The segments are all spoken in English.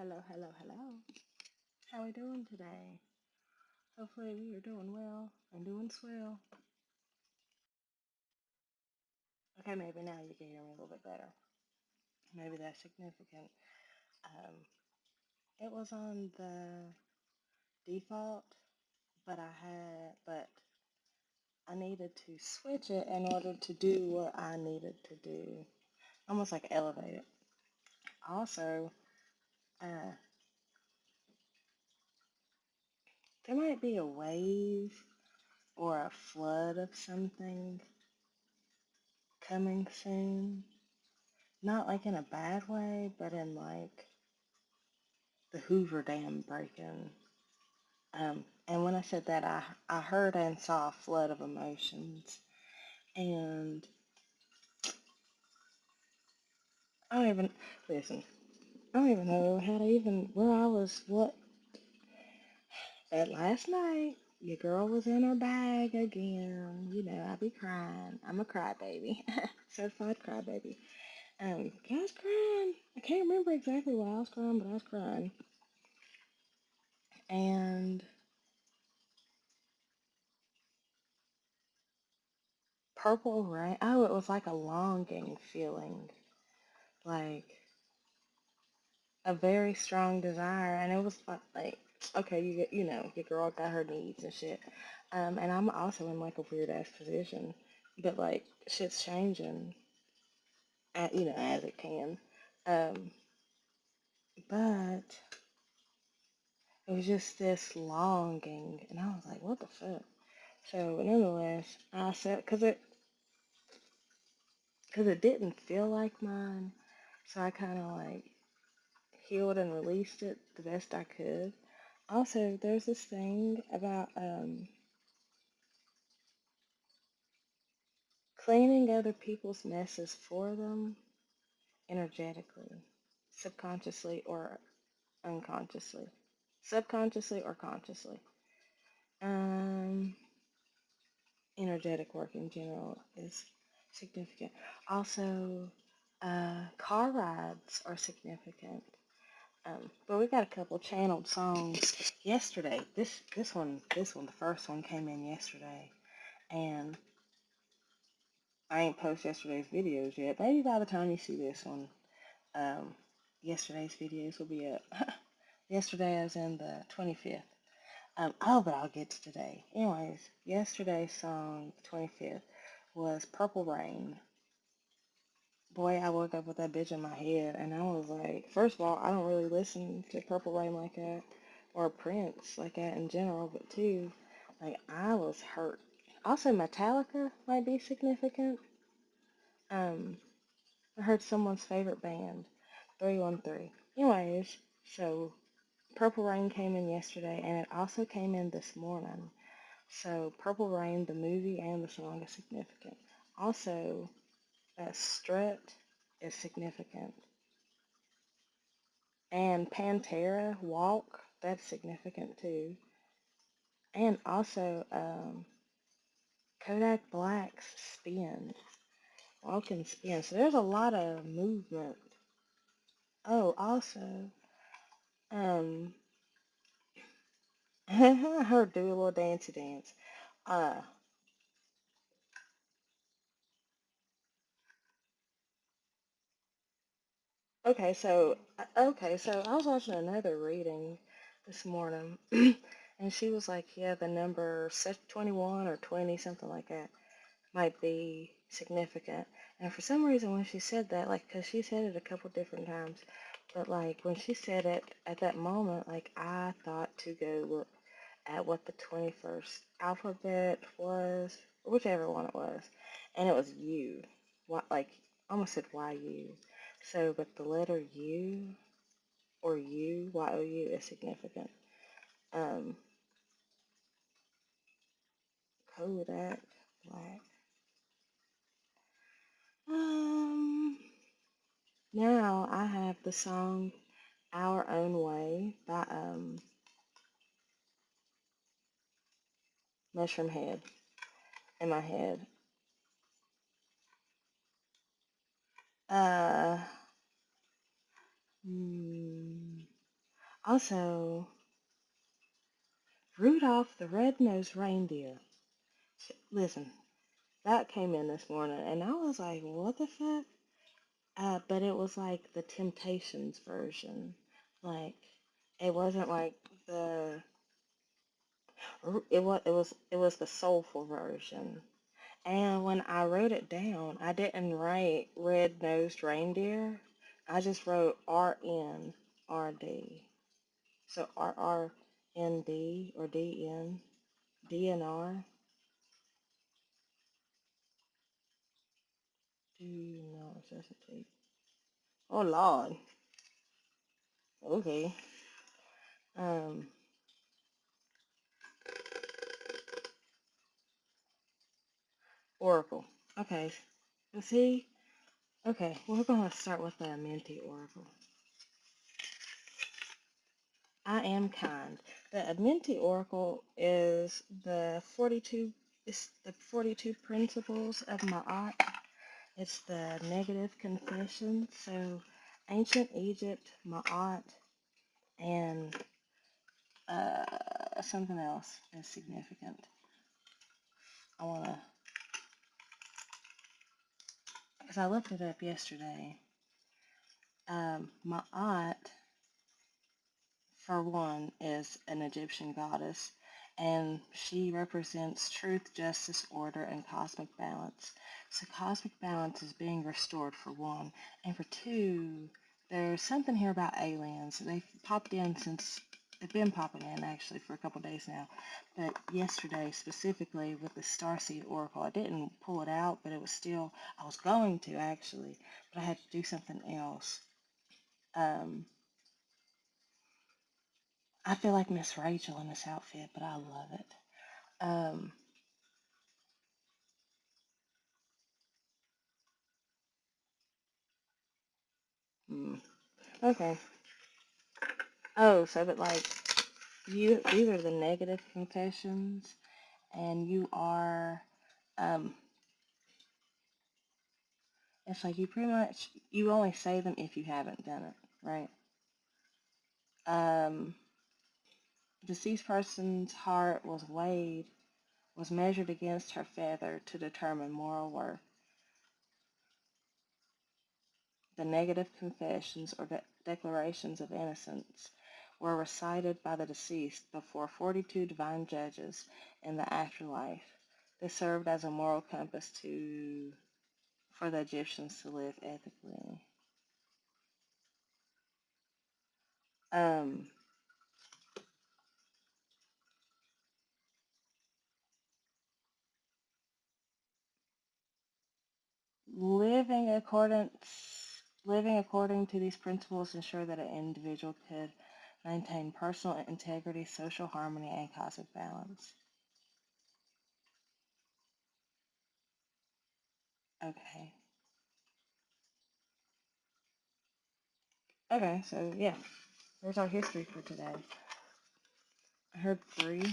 hello. How we doing today? Hopefully we are doing well and doing swell. Okay, maybe now you can hear me a little bit better. Maybe that's significant. Um, it was on the default, but I needed to switch it in order to do what I needed to do. Almost like elevate it. Also, uh, there might be a wave or a flood of something coming soon. Not like in a bad way, but in like the Hoover Dam breaking. And when I said that, I heard and saw a flood of emotions. And I don't even, listen, I don't even know how to even, where I was, but last night, your girl was in her bag again. You know, I be crying. I'm a crybaby. Certified crybaby. I was crying. I can't remember exactly why I was crying, but I was crying. And Purple Rain, oh, it was like a longing feeling, like a very strong desire, and it was like okay, you know your girl got her needs and shit, and I'm also in like a weird ass position, but like shit's changing, as it can, um, but it was just this longing, and I was like, what the fuck? So nonetheless, I said, cause it didn't feel like mine, so I kind of like healed and released it the best I could. Also, there's this thing about cleaning other people's messes for them energetically, subconsciously or unconsciously, subconsciously or consciously. Um, Energetic work in general is significant. Also, car rides are significant. But we got a couple channeled songs yesterday. This one, the first one came in yesterday, and I ain't post yesterday's videos yet. Maybe by the time you see this one, um, yesterday's videos will be up. Yesterday, as in the 25th. But I'll get to today. Anyways, yesterday's song, the 25th, was Purple Rain. Boy, I woke up with that bitch in my head, and I was like, first of all, I don't really listen to Purple Rain like that, or Prince like that in general, but two, like, I was hurt. Also, Metallica might be significant. Um, I heard someone's favorite band, 313. Anyways, so Purple Rain came in yesterday, and it also came in this morning. So Purple Rain, the movie and the song, is significant. Also, Strut is significant. And Pantera, Walk, that's significant too. And also, Kodak Black's Spin, Walk and Spin. So there's a lot of movement. Oh, also, um, her do a little dancey dance. Uh, okay, so I was watching another reading this morning, and she was like, yeah, the number 21 or 20, something like that, might be significant. And for some reason, when she said that, like, because she said it a couple different times, but like when she said it at that moment, like I thought to go look at what the 21st alphabet was, whichever one it was, and it was U. What, like, I almost said YU. So, but the letter U or U, YOU is significant. Um, Kodak Black. Um, Now I have the song Our Own Way by Mushroom Head in my head. Uh, hmm. Also, Rudolph the Red-Nosed Reindeer. Listen, that came in this morning, and I was like, what the fuck? But it was like the Temptations version. Like, it wasn't like the it was the soulful version. And when I wrote it down, I didn't write red-nosed reindeer. I just wrote RNRD. So RRND or DN, DNR. Do not resuscitate. Oh Lord. Okay. Um, Oracle. Okay. See? Okay, we're gonna start with the Amenti Oracle. I am kind. The Amenti Oracle is the 42 principles of Ma'at. It's the negative confession. So ancient Egypt, Ma'at, and something else is significant. I wanna, because I looked it up yesterday. Ma'at, for one, is an Egyptian goddess, and she represents truth, justice, order, and cosmic balance. So cosmic balance is being restored, for one. And for two, there's something here about aliens. They've popped in since, they've been popping in actually for a couple days now. But yesterday, specifically with the Starseed Oracle, I didn't pull it out, but it was still, I was going to actually, but I had to do something else. Um, I feel like Miss Rachel in this outfit, but I love it. Um, hmm, okay. Oh, so but like these are the negative confessions, and you are, um, it's like you pretty much you only say them if you haven't done it, right? Um, deceased person's heart was measured against her feather to determine moral worth. The negative confessions or declarations of innocence were recited by the deceased before 42 divine judges in the afterlife. They served as a moral compass for the Egyptians to live ethically. Um, living living according to these principles ensure that an individual could maintain personal integrity, social harmony, and cosmic balance. Okay. Okay, so yeah, there's our history for today. I heard three,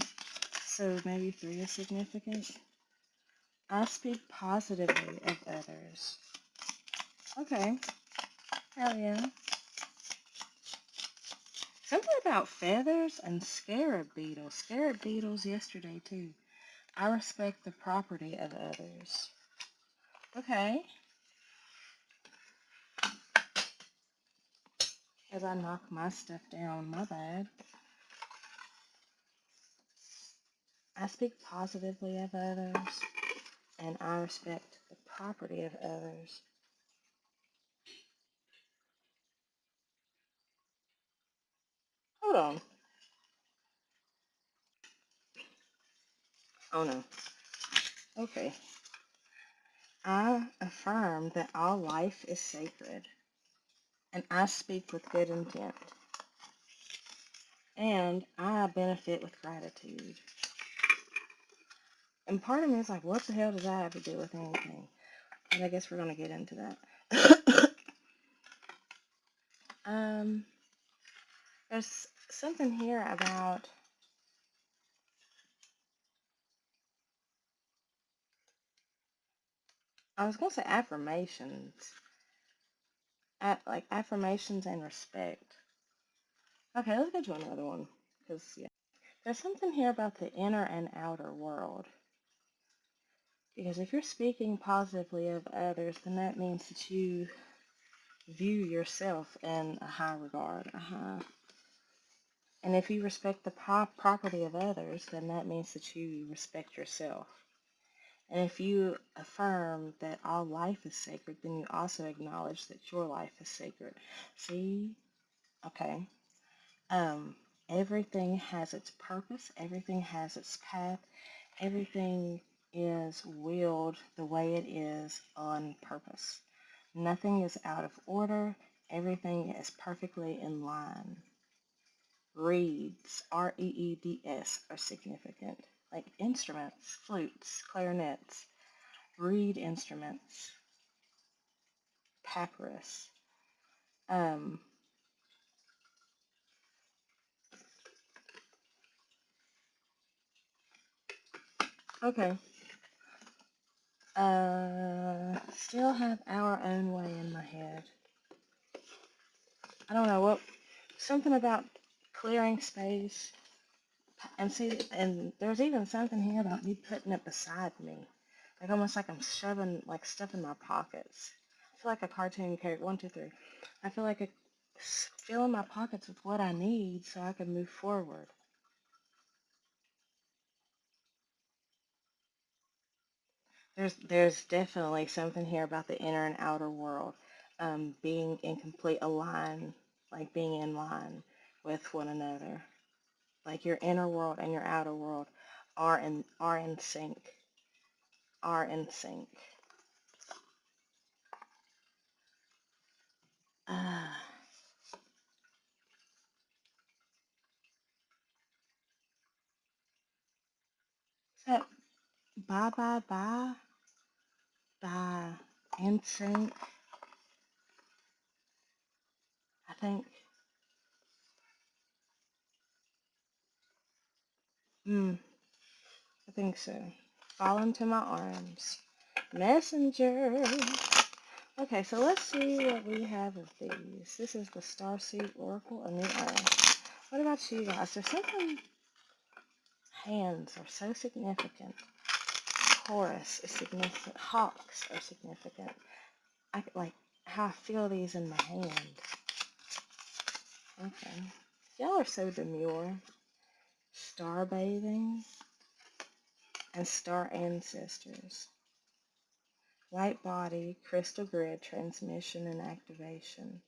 so maybe three is significant. I speak positively of others. Okay, hell yeah. Something about feathers and scarab beetles. Scarab beetles yesterday too. I respect the property of others. Okay, as I knock my stuff down, my bad. I speak positively of others, and I respect the property of others. Hold on. Oh no. Okay. I affirm that all life is sacred, and I speak with good intent, and I benefit with gratitude. And part of me is like, what the hell does that have to do with anything? And I guess we're gonna get into that. um, there's something here about I was gonna say affirmations, like affirmations and respect. Okay, let's go to another one. Because, yeah, there's something here about the inner and outer world. Because if you're speaking positively of others, then that means that you view yourself in a high regard. And if you respect the property of others, then that means that you respect yourself. And if you affirm that all life is sacred, then you also acknowledge that your life is sacred. See? Okay. Um, Everything has its purpose. Everything has its path. Everything is willed the way it is on purpose. Nothing is out of order. Everything is perfectly in line. Reeds, R-E-E-D-S, are significant. Like instruments, flutes, clarinets, reed instruments, papyrus. Um, okay. Still have our own way in my head. I don't know what, something about clearing space. And see, and there's even something here about me putting it beside me. Like almost like I'm shoving, like stuff in my pockets. I feel like a cartoon character. One, two, three. I feel like filling my pockets with what I need so I can move forward. There's definitely something here about the inner and outer world, being in complete align, like being in line with one another. Like your inner world and your outer world are in sync, are in sync. Uh, so bye bye bye by NSYNC, I think. Mm, I think so. Fall into my arms. Messenger. Okay, so let's see what we have of these. This is the Starseed Oracle, a new era. What about you guys? There's something, hands are so significant. Taurus is significant. Hawks are significant. I like how I feel these in my hand. Okay. Y'all are so demure. Star bathing and star ancestors. Light body, crystal grid, transmission and activation.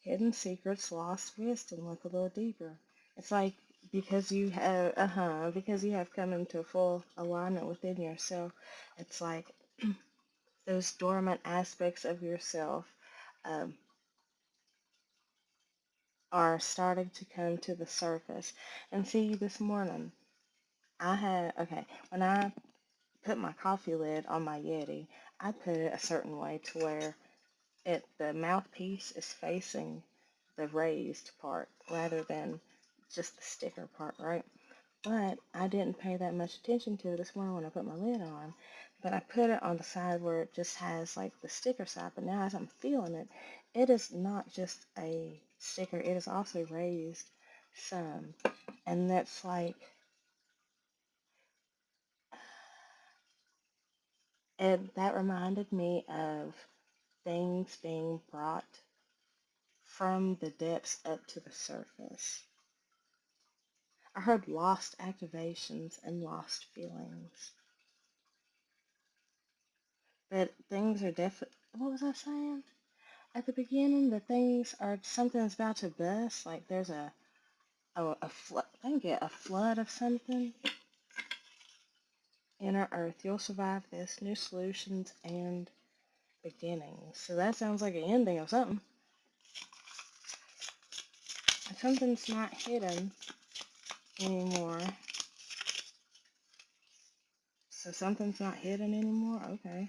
Hidden secrets, lost wisdom. Look a little deeper. It's like because you have come into full alignment within yourself. It's like those dormant aspects of yourself um, are starting to come to the surface. And see, this morning when I put my coffee lid on my Yeti, I put it a certain way to where the mouthpiece is facing the raised part rather than just the sticker part, right? But I didn't pay that much attention to it this morning when I put my lid on. But I put it on the side where it just has like the sticker side. But now as I'm feeling it, it is not just a sticker. It is also raised some. And that's like, that reminded me of things being brought from the depths up to the surface. I heard lost activations and lost feelings. But things are definitely, what was I saying? At the beginning, the things are, something's about to bust. Like there's a flood, I can get a flood of something. Inner Earth, you'll survive this. New solutions and beginnings. So that sounds like an ending of something. Something's not hidden anymore. So something's not hidden anymore? Okay.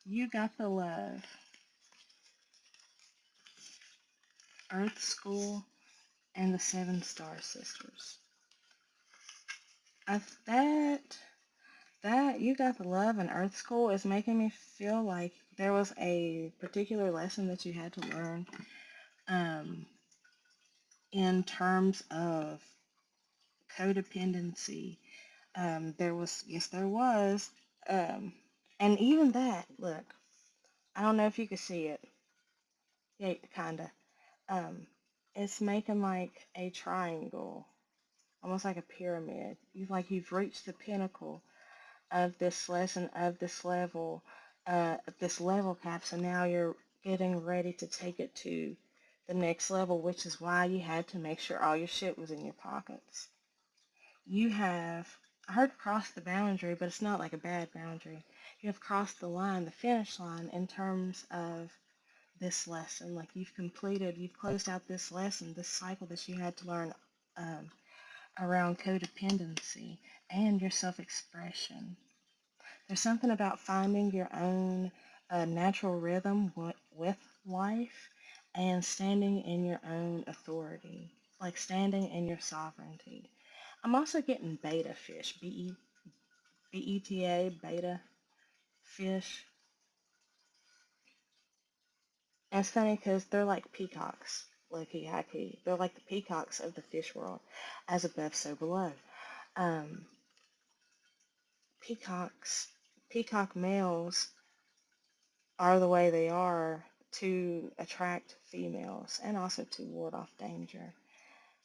You got the love. Earth School and the Seven Star Sisters. I, that you got the love and Earth School is making me feel like there was a particular lesson that you had to learn. Um, in terms of codependency. Yes, there was. Um, and even that, look, I don't know if you could see it. Yeah, kinda. Um, it's making like a triangle, almost like a pyramid. You've reached the pinnacle of this lesson, of this level cap. So now you're getting ready to take it to the next level, which is why you had to make sure all your shit was in your pockets. You have, I heard crossed the boundary, but it's not like a bad boundary. You have crossed the line, the finish line, in terms of this lesson. Like you've closed out this lesson, this cycle that you had to learn um, around codependency and your self-expression. There's something about finding your own natural rhythm with life and standing in your own authority, like standing in your sovereignty. I'm also getting beta fish, B-E-T-A, beta fish. And it's funny because they're like peacocks, low-key, high-key. They're like the peacocks of the fish world, as above, so below. Um, peacocks, peacock males are the way they are to attract females and also to ward off danger.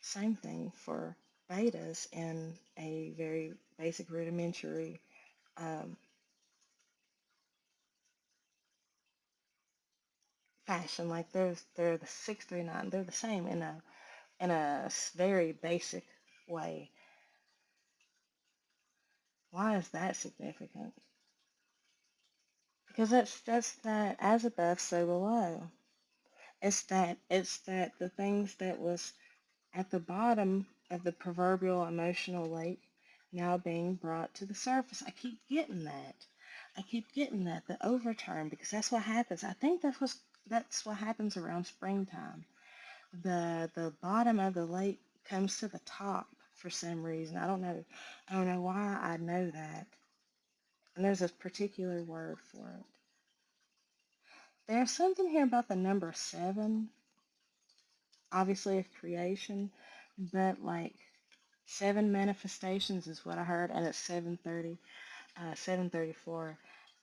Same thing for betas in a very basic rudimentary um, fashion. Like they're the 639. They're the same in a very basic way. Why is that significant? Because that's that as above, so below. It's that the things that was at the bottom of the proverbial emotional lake now being brought to the surface. I keep getting that. I keep getting that, the overturn, because that's what happens. I think that's what happens around springtime. The bottom of the lake comes to the top for some reason. I don't know. I don't know why I know that. And there's a particular word for it. There's something here about the number seven, obviously of creation, but like seven manifestations is what I heard, and it's 7:30, 7:34,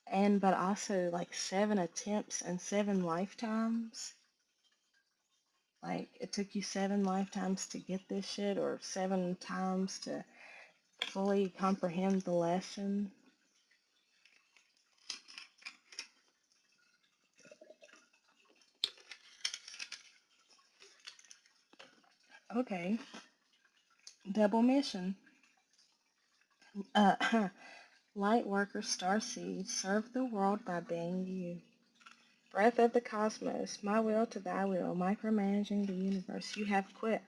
and but also like seven attempts and seven lifetimes. Like it took you seven lifetimes to get this shit, or seven times to fully comprehend the lesson. Okay, double mission. Uh, Light worker starseed, serve the world by being you. Breath of the cosmos, my will to thy will, micromanaging the universe. You have quit.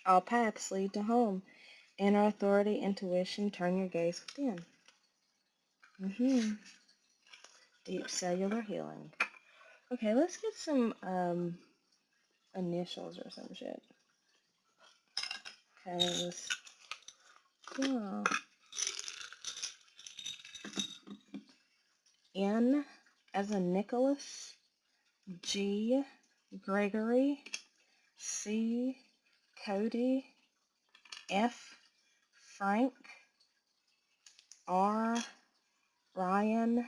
All paths lead to home. Inner authority, intuition, turn your gaze within. hmm Deep cellular healing. Okay, let's get some initials or some shit. Cause yeah. N as in Nicholas. G Gregory. C Cody. F Frank. R Ryan.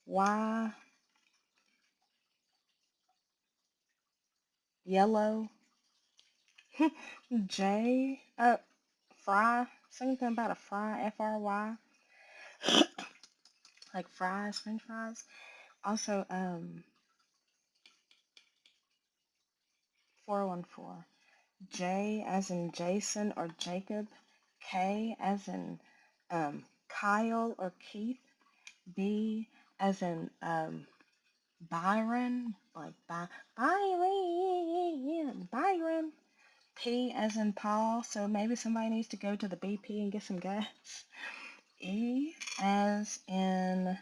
Y Yellow. J Fry. Something about a fry. Fry. Like fries, French fries. Also 414. J as in Jason or Jacob. K as in Kyle or Keith. B as in Byron, like Byron. P as in Paul, so maybe somebody needs to go to the BP and get some gas. E as in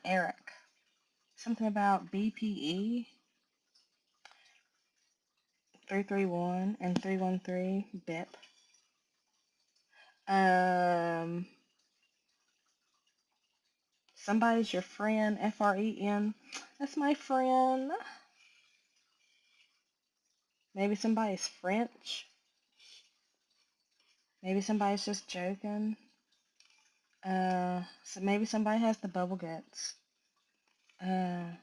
Eric. Something about BPE, 331 and 313, BIP. Um, Somebody's your friend, FREN. That's my friend. Maybe somebody's French. Maybe somebody's just joking. So maybe somebody has the bubble guts. PY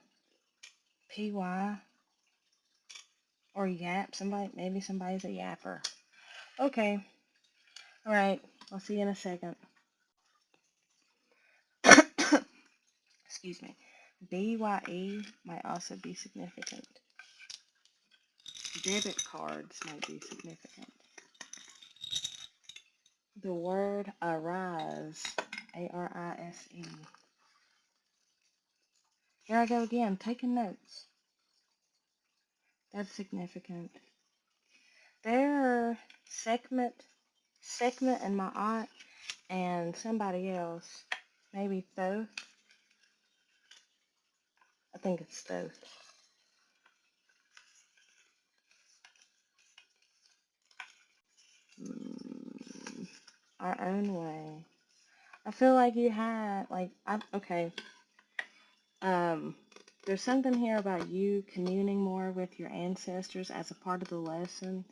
or yap. Maybe somebody's a yapper. Okay. All right. I'll see you in a second. Excuse me. BYE might also be significant. Debit cards might be significant. The word arise. ARISE. Here I go again, taking notes. That's significant. There are segment and my aunt and somebody else. Maybe Thoth. I think it's Thoth. Our own way. I feel like you had okay. Um, there's something here about you communing more with your ancestors as a part of the lesson,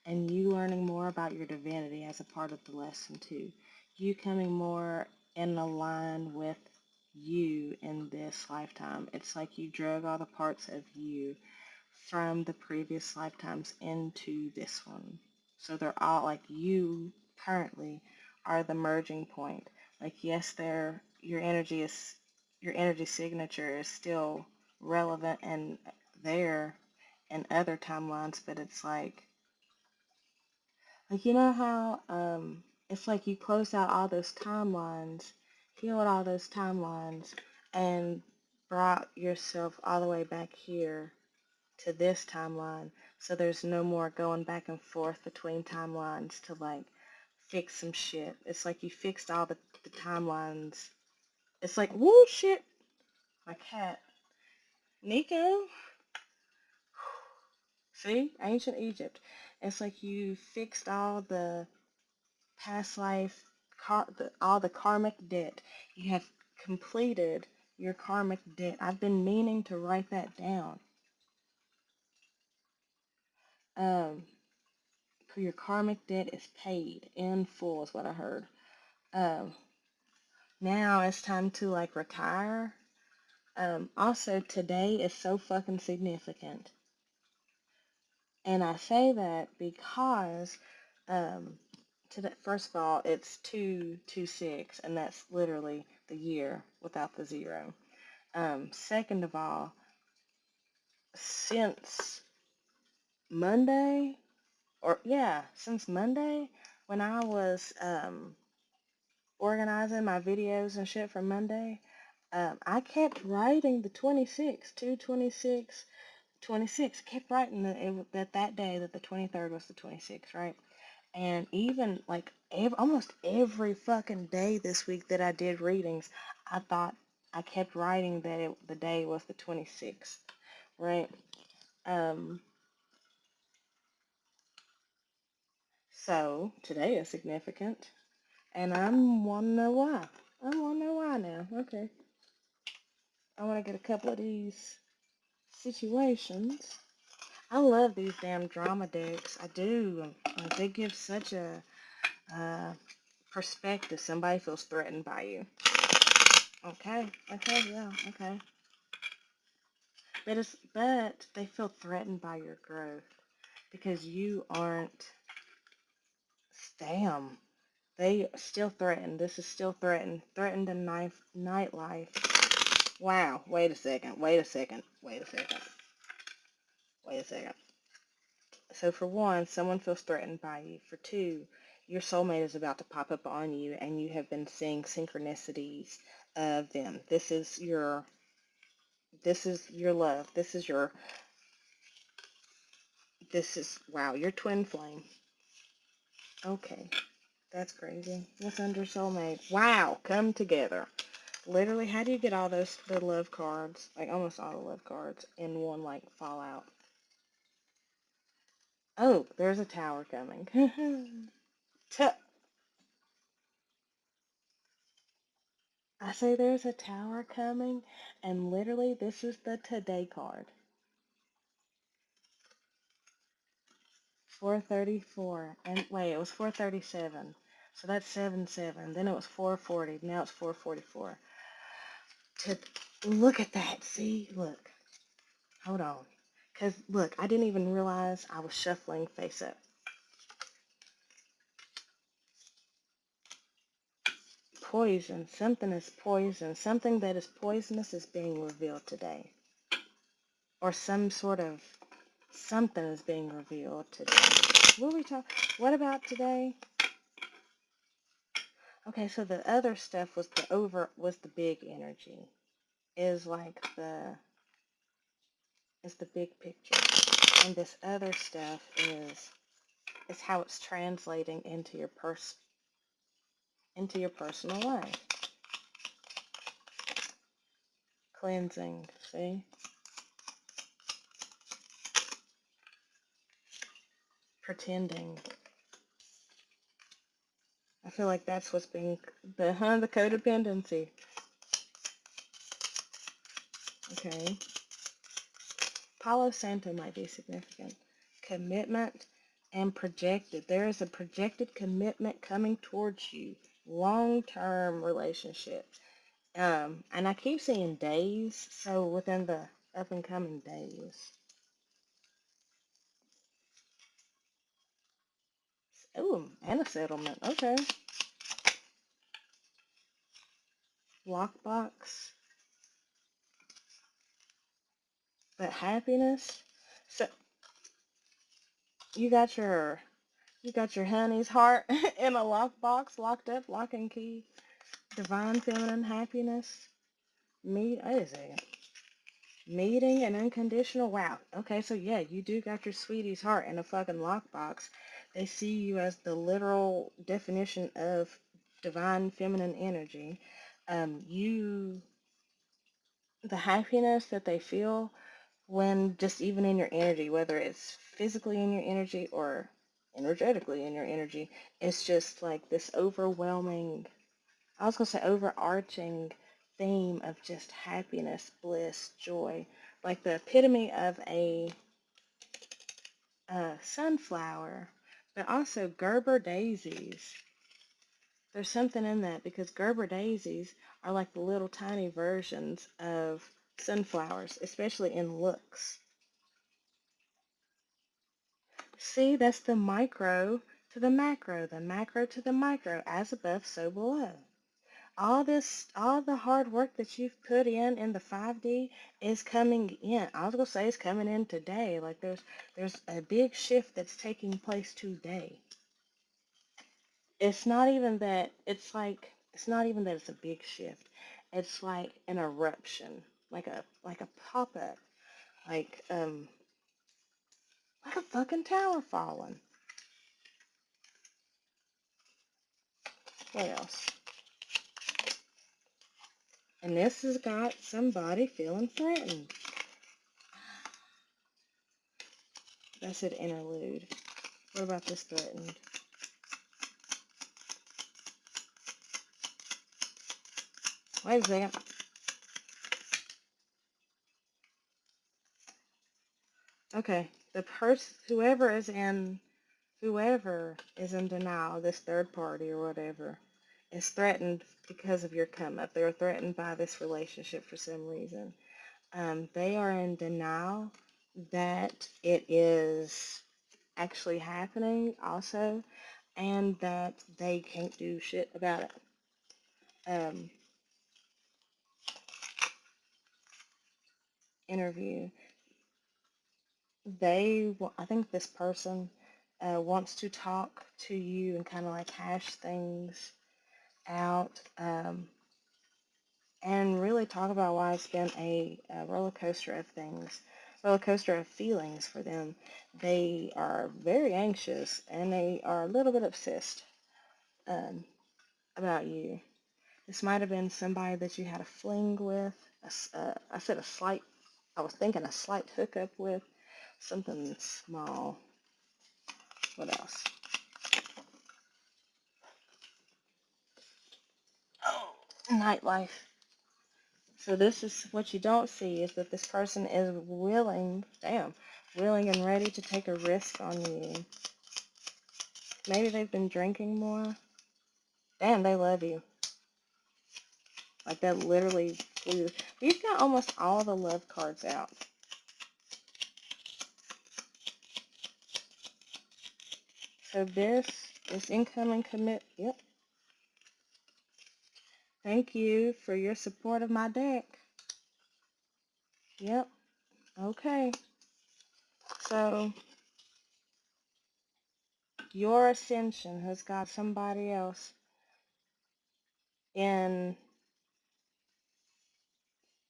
and you learning more about your divinity as a part of the lesson too. You coming more in line with you in this lifetime. It's like you drug all the parts of you from the previous lifetimes into this one. So they're all like you currently are the merging point. Like yes, your energy signature is still relevant and there in other timelines, but it's like you know how it's like you closed out all those timelines, healed all those timelines, and brought yourself all the way back here to this timeline. So there's no more going back and forth between timelines to like fix some shit. It's like you fixed all the timelines. It's like, woo shit. My cat. Nico? See? Ancient Egypt. It's like you fixed all the past life, all the karmic debt. You have completed your karmic debt. I've been meaning to write that down. Um, your karmic debt is paid in full, is what I heard. Um, Now it's time to like retire. Also, today is so fucking significant. And I say that because first of all, it's 226, and that's literally the year without the zero. Second of all, since Monday, since Monday, when I was organizing my videos and shit for Monday, I kept writing the 26, 226, 26. Kept writing that day that the 23rd was the 26th, right? And even like almost every fucking day this week that I did readings, I thought I kept writing that the day was the 26th, right? Um, so today is significant, and I want to know why. I want to know why now. Okay, I want to get a couple of these situations. I love these damn drama decks. I do. They give such a uh, perspective. Somebody feels threatened by you. Okay. Okay. Yeah. Okay. But they feel threatened by your growth because you aren't. Damn. They still threatened. This is still threatened. Threatened in nightlife. Wow. Wait a second. Wait a second. Wait a second. Wait a second. So for one, someone feels threatened by you. For two, your soulmate is about to pop up on you and you have been seeing synchronicities of them. This is your love. Wow, your twin flame. Okay, that's crazy. What's under soulmate? Wow, come together. Literally, how do you get all the love cards, like almost all the love cards, in one like fallout? Oh, there's a tower coming. I say there's a tower coming, and literally this is the today card. 434. And wait, it was 437. So that's 7-7. Then it was 440. Now it's 444. To look at that. See, look. Hold on. Because look, I didn't even realize I was shuffling face up. Poison. Something is poison. Something that is poisonous is being revealed today. Or some sort of something is being revealed today. What are we talking? What about today? Okay, so the other stuff was the big energy. Is like the big picture. And this other stuff is how it's translating into your personal life. Cleansing, see? Pretending. I feel like that's what's being the codependency. Okay. Palo Santo might be significant. Commitment and projected. There is a projected commitment coming towards you. Long-term relationship. And I keep seeing days, so within the up and coming days. Oh, and a settlement. Okay. Lockbox. But happiness. So you got your honey's heart in a lockbox, locked up, lock and key. Divine feminine happiness. Wait a second. Meeting and unconditional. Wow. Okay, so yeah, you do got your sweetie's heart in a fucking lockbox. They see you as the literal definition of divine feminine energy. The happiness that they feel when just even in your energy, whether it's physically in your energy or energetically in your energy, it's just like this overwhelming, I was going to say overarching theme of just happiness, bliss, joy, like the epitome of a sunflower, but also Gerber daisies. There's something in that because Gerber daisies are like the little tiny versions of sunflowers, especially in looks. See, that's the micro to the macro to the micro, as above, so below. All the hard work that you've put in the 5D is coming in. I was gonna say it's coming in today. Like there's a big shift that's taking place today. It's not even that. It's not even that it's a big shift. It's like an eruption, like a pop up, like um like a fucking tower falling. What else? And this has got somebody feeling threatened. That's an interlude. What about this threatened? Wait a second. Okay, whoever is in denial, this third party or whatever, is threatened because of your come up. They're threatened by this relationship for some reason. They are in denial that it is actually happening also, and that they can't do shit about it. Interview. I think this person wants to talk to you and kind of like hash things out, and really talk about why it's been a roller coaster of things, roller coaster of feelings for them. They are very anxious and they are a little bit obsessed um, about you. This might have been somebody that you had a fling with. I said a slight, I was thinking a slight hookup with, something small. What else? Oh, nightlife. So this is what you don't see is that this person is willing and ready to take a risk on you. Maybe they've been drinking more. Damn, they love you. Like that literally flew. We've got almost all the love cards out. So this is incoming commit. Yep. Thank you for your support of my deck. Yep. Okay. So your ascension has got somebody else in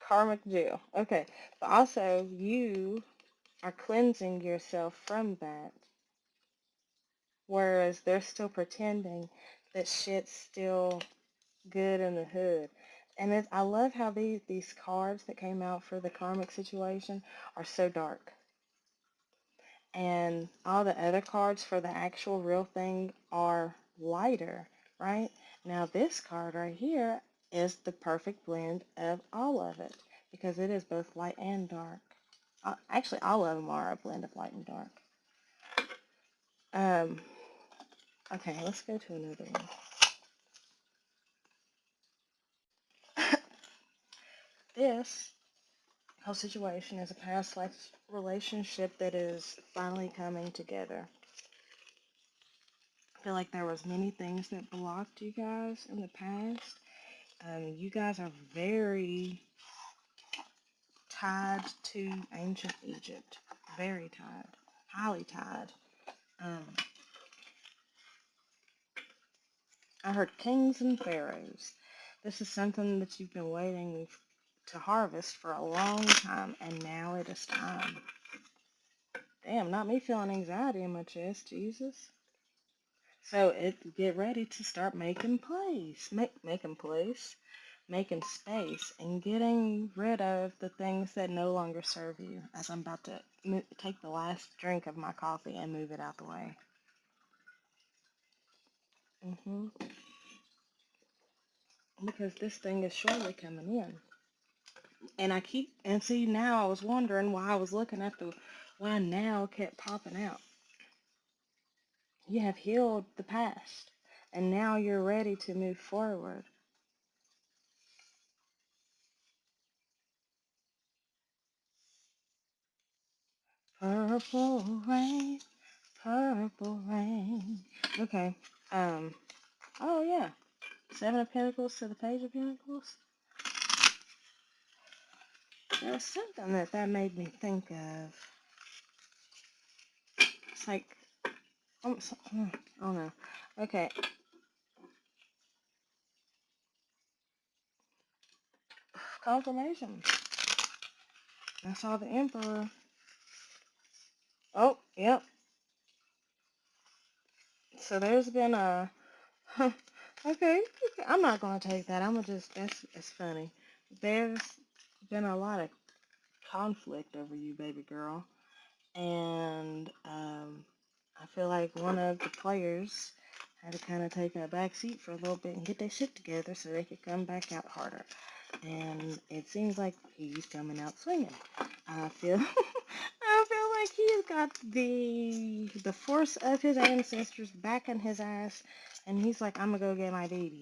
karmic jail. Okay. But also you are cleansing yourself from that. Whereas they're still pretending that shit's still good in the hood. And I love how these cards that came out for the karmic situation are so dark. And all the other cards for the actual real thing are lighter, right? Now this card right here is the perfect blend of all of it because it is both light and dark. Actually, all of them are a blend of light and dark. Okay, let's go to another one. This whole situation is a past life relationship that is finally coming together. I feel like there was many things that blocked you guys in the past. You guys are very tied to ancient Egypt. Very tied. Highly tied. Um, I heard kings and pharaohs. This is something that you've been waiting to harvest for a long time, and now it is time. Damn, not me feeling anxiety in my chest, Jesus. So get ready to start making place, making place, making space, and getting rid of the things that no longer serve you. As I'm about to take the last drink of my coffee and move it out the way. Because this thing is surely coming in, and see now I was wondering why I was looking at why now kept popping out. You have healed the past, and now you're ready to move forward. Purple rain, purple rain. Okay. Oh yeah. Seven of Pentacles to the Page of Pentacles. There was something that made me think of. It's like, I don't know. Okay. Confirmation. I saw the Emperor. Oh, yep. So there's been a. Okay. I'm not gonna take that. I'm gonna just. It's funny. There's been a lot of conflict over you, baby girl, and I feel like one of the players had to kind of take a back seat for a little bit and get their shit together so they could come back out harder. And it seems like he's coming out swinging. I feel I feel like he's got the force of his ancestors backing his ass, and he's like, I'm gonna go get my baby,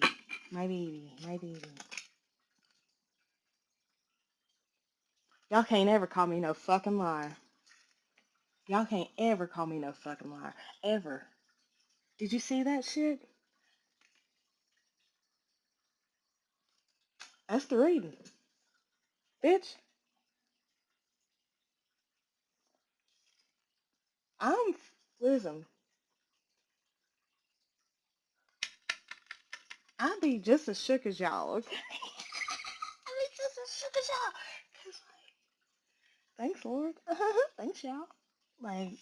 my baby, my baby. Y'all can't ever call me no fucking liar. Y'all can't ever call me no fucking liar. Ever. Did you see that shit? That's the reading. Bitch, I'm, listen, I be just as shook as y'all, okay? I be just as shook as y'all. 'Cause, like, thanks, Lord. Thanks, y'all. Like,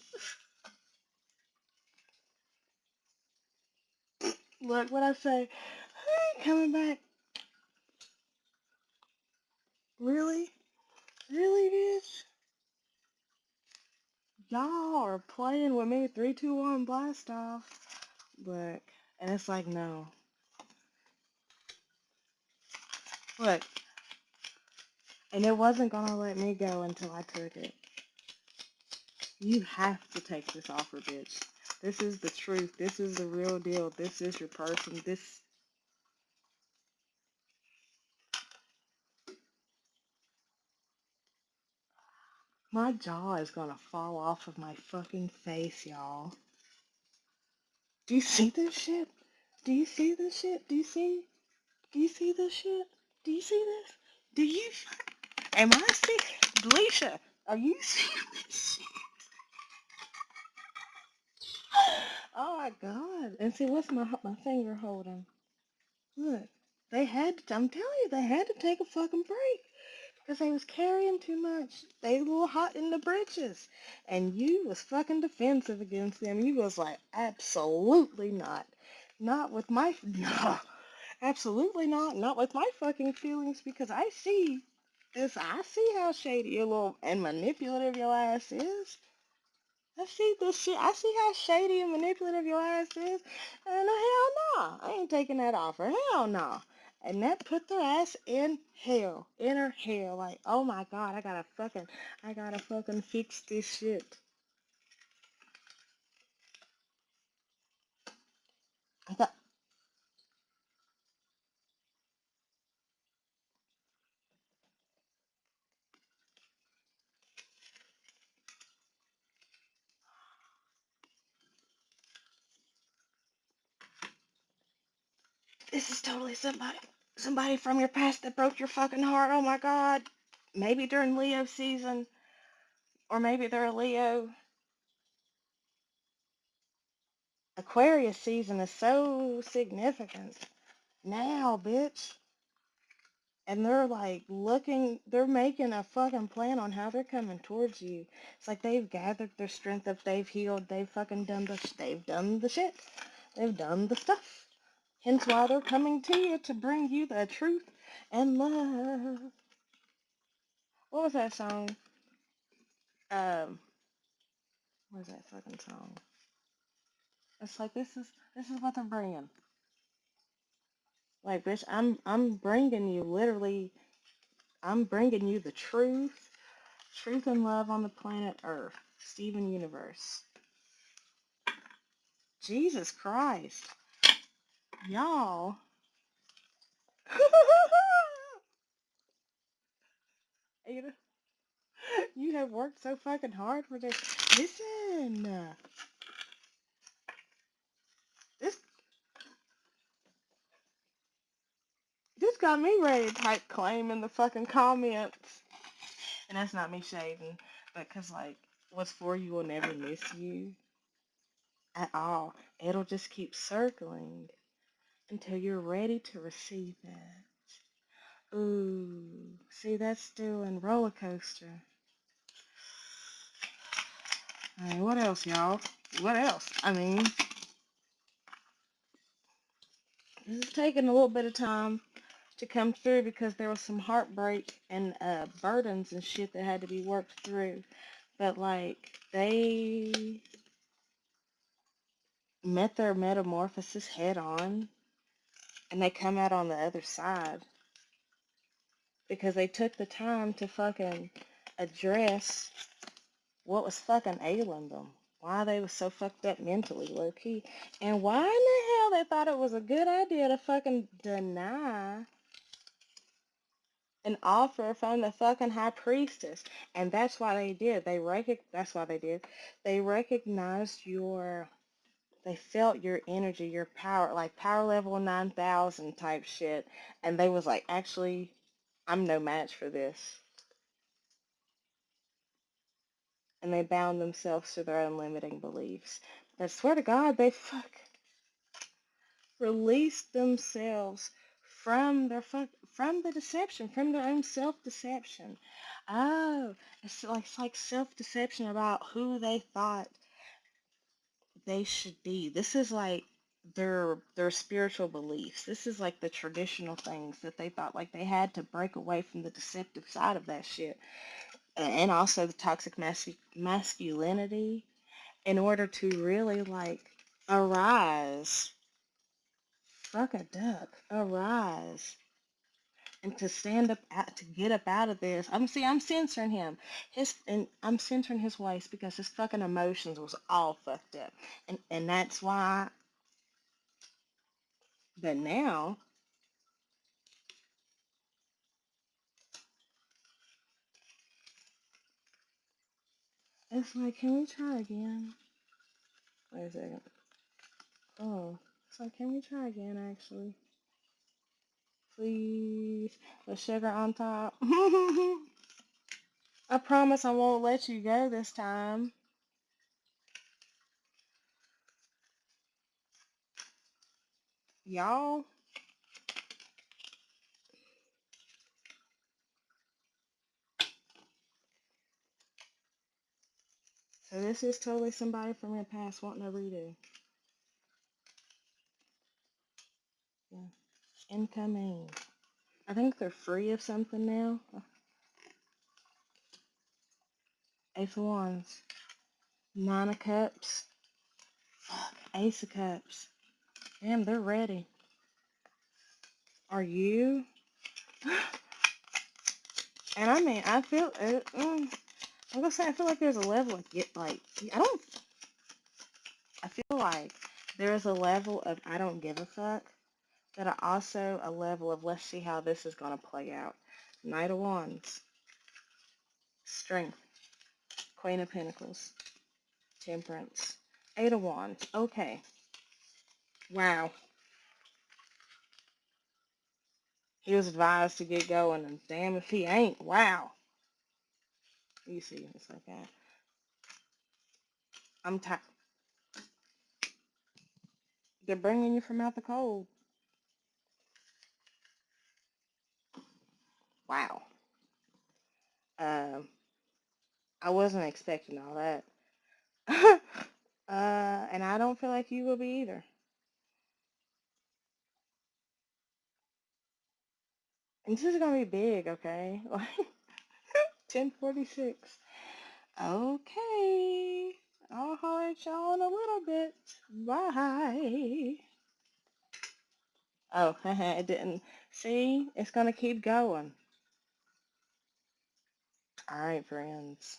look what I say. I ain't coming back. Really? Really, bitch? Y'all are playing with me. 3, 2, 1, blast off. Look, and it's like, no. Look, and it wasn't gonna let me go until I took it. You have to take this offer, bitch. This is the truth. This is the real deal. This is your person. This, my jaw is gonna fall off of my fucking face, y'all. Do you see this shit? Do you see this shit? Do you see? Do you see this shit? Do you see this? Do you? Am I see? Delisha, are you seeing this shit? Oh my god. And see, what's my finger holding? Look. They had to, I'm telling you, they had to take a fucking break. Because they was carrying too much. They a little hot in the britches. And you was fucking defensive against them. You was like, absolutely not. Not with my, no. Absolutely not. Not with my fucking feelings because I see this. I see how shady your little and manipulative your ass is. I see this shit. I see how shady and manipulative your ass is. And hell no. I ain't taking that offer. Hell no. And that put their ass in hell. Inner hell. Like, oh my god, I gotta fucking fix this shit. I got, this is totally somebody from your past that broke your fucking heart. Oh my god. Maybe during Leo season, or maybe they're a Leo. Aquarius season is so significant now, bitch. And they're like looking, they're making a fucking plan on how they're coming towards you. It's like they've gathered their strength up, they've healed, they've fucking they've done the shit. They've done the stuff. Hence why they're coming to you to bring you the truth and love. What was that song? Um, what was that fucking song? It's like this is what they're bringing. Like, bitch, I'm bringing you literally. I'm bringing you the truth, truth and love on the planet Earth. Steven Universe. Jesus Christ, y'all. Ada, you have worked so fucking hard for this. Listen, this this got me ready to type claim in the fucking comments. And that's not me shading, but cause like what's for you will never miss you at all. It'll just keep circling until you're ready to receive that. Ooh, see that's doing roller coaster. Alright, what else, y'all? What else? I mean, this is taking a little bit of time to come through because there was some heartbreak and burdens and shit that had to be worked through. But like they met their metamorphosis head on and they come out on the other side because they took the time to fucking address what was fucking ailing them. Why they was so fucked up mentally, low key. And why in the hell they thought it was a good idea to fucking deny an offer from the fucking high priestess. And that's why they did. That's why they did. They recognized they felt your energy, your power, like power level 9,000 type shit. And they was like, actually, I'm no match for this. And they bound themselves to their own limiting beliefs. But I swear to God, they released themselves from the deception, from their own self-deception. Oh, it's like self-deception about who they thought they should be. This is like their spiritual beliefs. This is like the traditional things that they thought like they had to break away from the deceptive side of that shit. And also the toxic masculinity in order to really like arise. Fuck a duck. Arise and to stand up to get up out of this. I'm censoring him. I'm censoring his waist because his fucking emotions was all fucked up. And that's why. But now it's like, can we try again? Wait a second. Oh, it's like, can we try again? Actually, please, the sugar on top. I promise I won't let you go this time. Y'all. So this is totally somebody from your past wanting a redo. Yeah. Incoming. I think they're free of something now. Ace of Wands. Nine of Cups. Fuck. Ace of Cups. Damn, they're ready. Are you? And I mean, I feel it. I'm gonna say I feel like there's a level of I don't. I feel like there is a level of I don't give a fuck, but also a level of let's see how this is gonna play out. Knight of Wands. Strength. Queen of Pentacles. Temperance. Eight of Wands. Okay. Wow. He was advised to get going, and damn if he ain't. Wow. You see, it's like that. I'm tired. They're bringing you from out the cold. Wow. Um, I wasn't expecting all that. And I don't feel like you will be either. And this is gonna be big, okay? Like 10:46. Okay. I'll holler at y'all in a little bit. Bye. Oh, it didn't. See, it's gonna keep going. All right, friends.